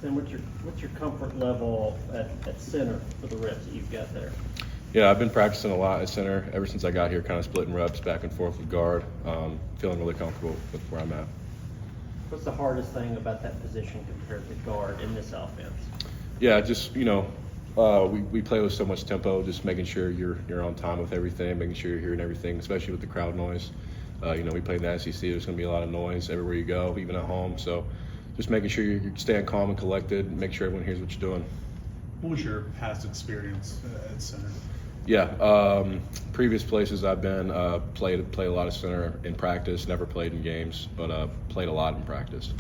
Then what's your comfort level at center for the reps that you've got there? Yeah, I've been practicing a lot at center ever since I got here, kind of splitting reps back and forth with guard. Feeling really comfortable with where I'm at. What's the hardest thing about that position compared to guard in this offense? Yeah, just we play with so much tempo, just making sure you're on time with everything, making sure you're hearing everything, especially with the crowd noise. We play in the SEC. There's going to be a lot of noise everywhere you go, even at home. So just making sure you're staying calm and collected, make sure everyone hears what you're doing. What was your past experience at center? Yeah, previous places I've been, played a lot of center in practice, never played in games, but played a lot in practice.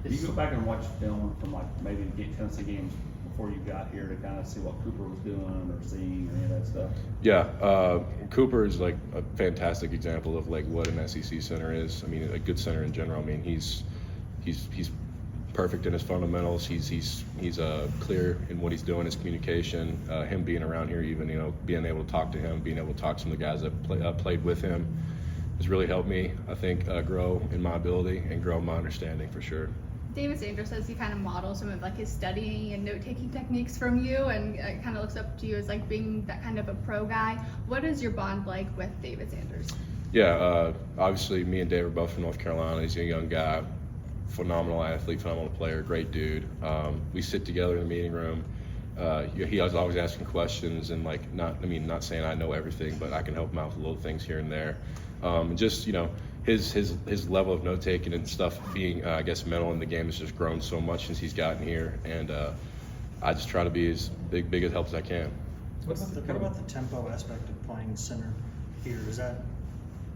Did you go back and watch film from like maybe the Tennessee games before you got here to kind of see what Cooper was doing or seeing or any of that stuff? Yeah, Cooper is like a fantastic example of like what an SEC center is. I mean, a good center in general. I mean, he's perfect in his fundamentals. He's clear in what he's doing, his communication. Him being around here, even being able to talk to him, being able to talk to some of the guys that played with him, has really helped me. I think grow in my ability and grow in my understanding for sure. David Sanders says he kind of models some of like his studying and note-taking techniques from you, and kind of looks up to you as like being that kind of a pro guy. What is your bond like with David Sanders? Yeah, obviously me and Dave are both from North Carolina. He's a young guy, phenomenal athlete, phenomenal player, great dude. We sit together in the meeting room. He was always asking questions and like not saying I know everything, but I can help him out with little things here and there. Just his level of note taking and stuff being I guess mental in the game has just grown so much since he's gotten here, and I just try to be as big a help as I can. What about the tempo aspect of playing center here? Does that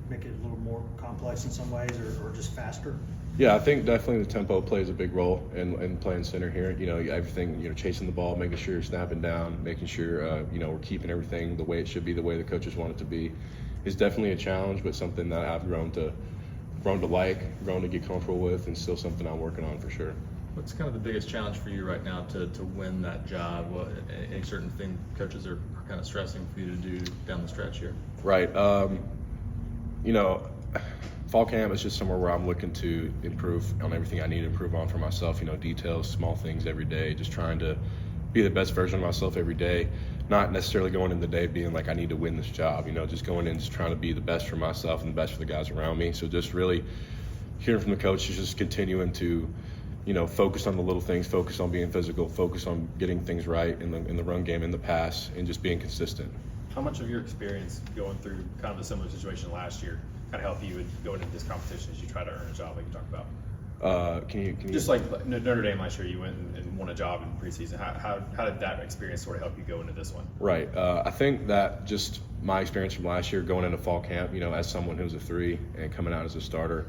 make it a little more complex in some ways, or just faster? Yeah, I think definitely the tempo plays a big role in playing center here. Everything, chasing the ball, making sure you're snapping down, making sure, we're keeping everything the way it should be, the way the coaches want it to be, is definitely a challenge, but something that I've grown to get comfortable with, and still something I'm working on for sure. What's kind of the biggest challenge for you right now to win that job? Any certain thing coaches are kind of stressing for you to do down the stretch here? Right. Fall camp is just somewhere where I'm looking to improve on everything I need to improve on for myself. Details, small things every day, just trying to be the best version of myself every day. Not necessarily going in the day being like I need to win this job. Just going in just trying to be the best for myself and the best for the guys around me. So just really hearing from the coaches, just continuing to focus on the little things, focus on being physical, focus on getting things right in the run game, in the pass, and just being consistent. How much of your experience going through kind of a similar situation last year kind of help you with going into this competition as you try to earn a job like you talked about? Can you Just like Notre Dame last year, you went and won a job in preseason. How did that experience sort of help you go into this one? Right. I think that just my experience from last year going into fall camp, as someone who's a 3 and coming out as a starter,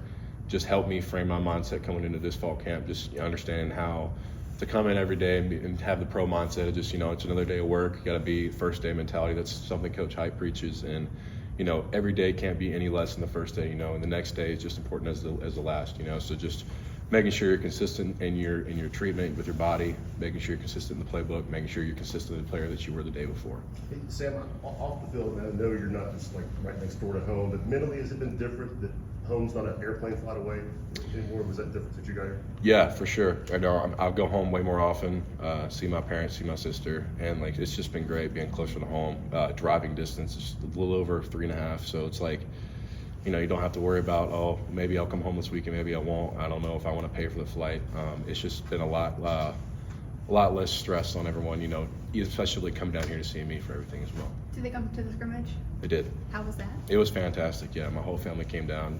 just helped me frame my mindset coming into this fall camp, just understanding how to come in every day and have the pro mindset of just, it's another day of work. You got to be first day mentality. That's something Coach Hype preaches. And, every day can't be any less than the first day, and the next day is just important as the last, So just making sure you're consistent in your treatment with your body, making sure you're consistent in the playbook, making sure you're consistent in the player that you were the day before. Hey, Sam, off the field, and I know you're not just like right next door to home, but mentally has it been different that home's not an airplane flight away anymore? Was that different that you got here? Yeah, for sure. I know I'll go home way more often, see my parents, see my sister, and like it's just been great being closer to home. Driving distance is a little over 3.5, so it's like, you don't have to worry about, maybe I'll come home this weekend, maybe I won't. I don't know if I want to pay for the flight. It's just been a lot less stress on everyone, especially coming down here to see me for everything as well. Did they come to the scrimmage? They did. How was that? It was fantastic, yeah. My whole family came down,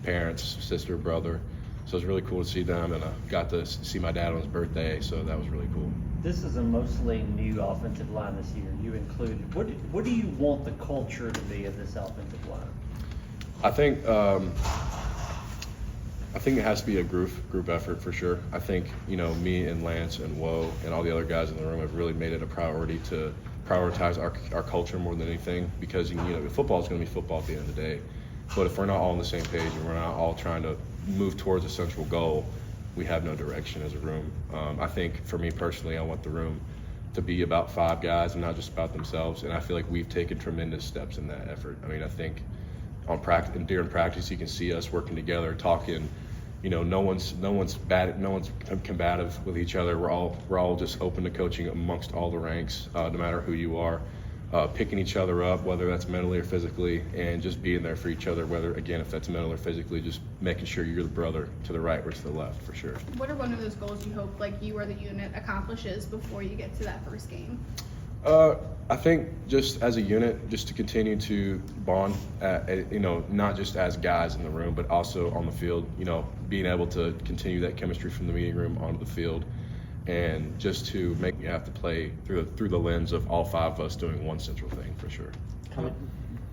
parents, sister, brother. So it was really cool to see them, and I got to see my dad on his birthday, so that was really cool. This is a mostly new offensive line this year, you included. What do you want the culture to be of this offensive line? I think it has to be a group effort for sure. I think, me and Lance and Woe and all the other guys in the room have really made it a priority to prioritize our culture more than anything, because football is going to be football at the end of the day. But if we're not all on the same page and we're not all trying to move towards a central goal, we have no direction as a room. I think for me personally, I want the room to be about 5 guys and not just about themselves. And I feel like we've taken tremendous steps in that effort. I think during practice, you can see us working together, talking, no one's bad, no one's combative with each other. We're all just open to coaching amongst all the ranks, no matter who you are. Picking each other up, whether that's mentally or physically, and just being there for each other, whether, again, if that's mental or physically, just making sure you're the brother to the right or to the left, for sure. What are one of those goals you hope like you or the unit accomplishes before you get to that first game? I think just as a unit, just to continue to bond, not just as guys in the room, but also on the field, being able to continue that chemistry from the meeting room onto the field, and just to make you have to play through the lens of all 5 of us doing one central thing, for sure.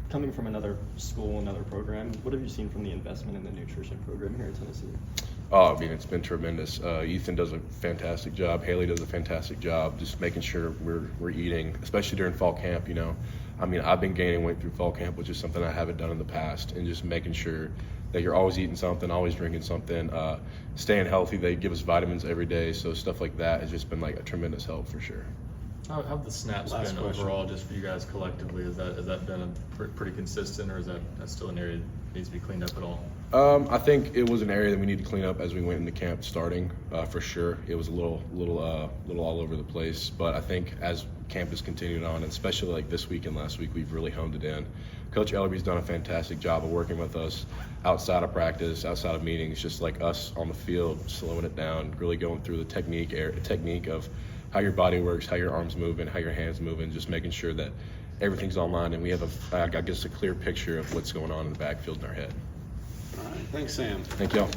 Coming from another school, another program, what have you seen from the investment in the nutrition program here in Tennessee? Oh, I mean, it's been tremendous. Ethan does a fantastic job. Haley does a fantastic job, just making sure we're eating, especially during fall camp. I mean, I've been gaining weight through fall camp, which is something I haven't done in the past, and just making sure that you're always eating something, always drinking something, staying healthy. They give us vitamins every day, so stuff like that has just been like a tremendous help for sure. How have the snaps Last been question. overall, just for you guys collectively? Has that been pretty consistent, or is that still an area that needs to be cleaned up at all? I think it was an area that we need to clean up as we went into camp starting, for sure. It was a little all over the place, but I think as camp has continued on, and especially like this week and last week, we've really honed it in. Coach Ellerby's done a fantastic job of working with us outside of practice, outside of meetings, just like us on the field, slowing it down, really going through the technique of how your body works, how your arms move, and how your hands move, and just making sure that everything's online and we have a clear picture of what's going on in the backfield in our head. All right, thanks, Sam. Thank y'all.